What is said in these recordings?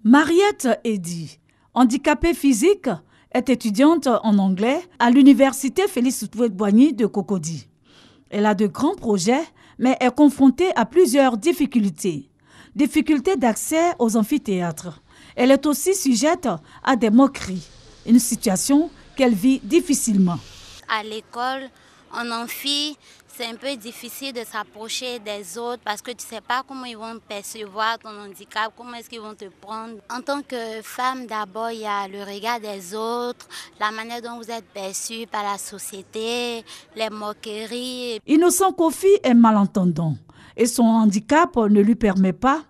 Mariette Eddy, handicapée physique, est étudiante en anglais à l'université Félix-Houphouët-Boigny de Cocody. Elle a de grands projets, mais est confrontée à plusieurs difficultés. Difficultés d'accès aux amphithéâtres. Elle est aussi sujette à des moqueries, une situation qu'elle vit difficilement. À l'école, en amphi, c'est un peu difficile de s'approcher des autres parce que tu ne sais pas comment ils vont percevoir ton handicap, comment est-ce qu'ils vont te prendre. En tant que femme, d'abord, il y a le regard des autres, la manière dont vous êtes perçue par la société, les moqueries. Innocent Kofi est malentendant et son handicap ne lui permet pas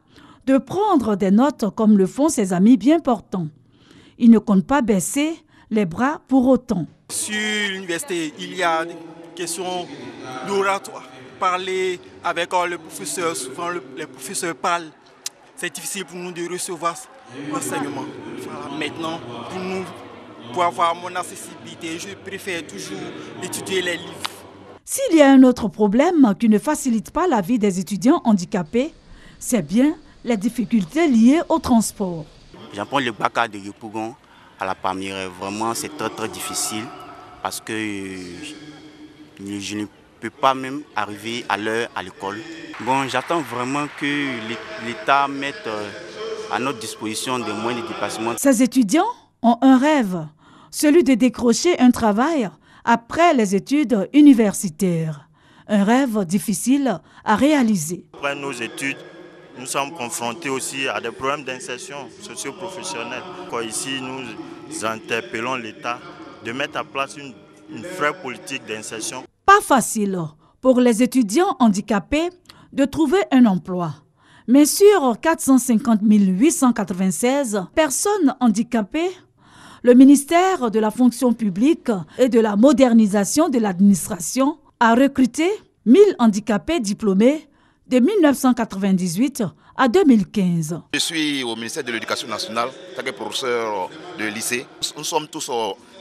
de prendre des notes comme le font ses amis bien portants. Il ne compte pas baisser les bras pour autant. Sur l'université, il y a des questions d'oratoire. Parler avec le professeur, souvent les professeurs parlent. C'est difficile pour nous de recevoir l'enseignement. Voilà, maintenant, pour avoir mon accessibilité, je préfère toujours étudier les livres. S'il y a un autre problème qui ne facilite pas la vie des étudiants handicapés, c'est bien les difficultés liées au transport. J'apprends le Baka de Yopougon à la Palmyre. Vraiment, c'est très difficile parce que je ne peux pas même arriver à l'heure à l'école. Bon, j'attends vraiment que l'État mette à notre disposition des moyens de déplacement. Ces étudiants ont un rêve, celui de décrocher un travail après les études universitaires. Un rêve difficile à réaliser. Après nos études, nous sommes confrontés aussi à des problèmes d'insertion socio-professionnelle. Ici, nous interpellons l'État de mettre en place une vraie politique d'insertion. Pas facile pour les étudiants handicapés de trouver un emploi. Mais sur 450 896 personnes handicapées, le ministère de la fonction publique et de la modernisation de l'administration a recruté 1000 handicapés diplômés de 1998 à 2015. Je suis au ministère de l'Éducation nationale, en tant que professeur de lycée. Nous sommes tous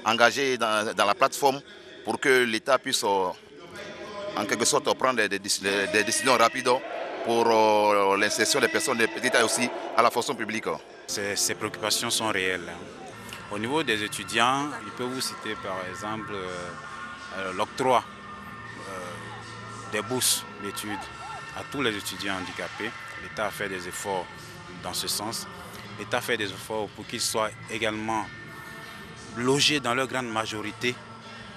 engagés dans la plateforme pour que l'État puisse en quelque sorte prendre des décisions rapides pour l'insertion des personnes de petite taille aussi à la fonction publique. Ces préoccupations sont réelles. Au niveau des étudiants, je peux vous citer par exemple l'octroi des bourses d'études à tous les étudiants handicapés. L'État a fait des efforts dans ce sens. L'État a fait des efforts pour qu'ils soient également logés dans leur grande majorité.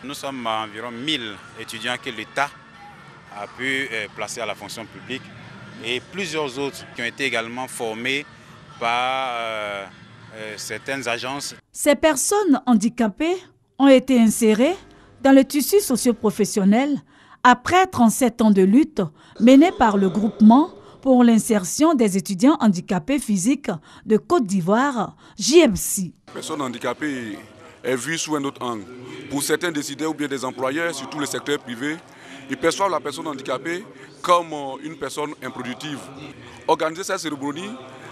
Nous sommes à environ 1000 étudiants que l'État a pu placer à la fonction publique et plusieurs autres qui ont été également formés par certaines agences. Ces personnes handicapées ont été insérées dans le tissu socio-professionnel après 37 ans de lutte menée par le groupement pour l'insertion des étudiants handicapés physiques de Côte d'Ivoire, JMC. La personne handicapée est vue sous un autre angle. Pour certains décideurs ou bien des employeurs, surtout le secteur privé, ils perçoivent la personne handicapée comme une personne improductive. Organiser cette cérémonie,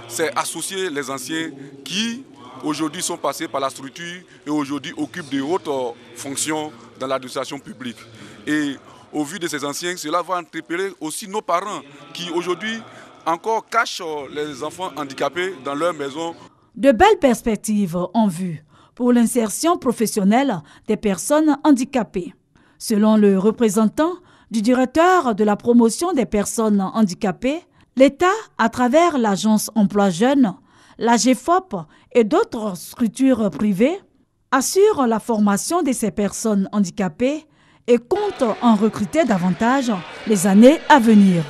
c'est associer les anciens qui aujourd'hui sont passés par la structure et aujourd'hui occupent de hautes fonctions dans l'administration publique. Et au vu de ces anciens, cela va interpeller aussi nos parents qui aujourd'hui encore cachent les enfants handicapés dans leur maison. De belles perspectives en vue pour l'insertion professionnelle des personnes handicapées. Selon le représentant du directeur de la promotion des personnes handicapées, l'État, à travers l'agence Emploi Jeunes, la GEFOP et d'autres structures privées, assure la formation de ces personnes handicapées et compte en recruter davantage les années à venir.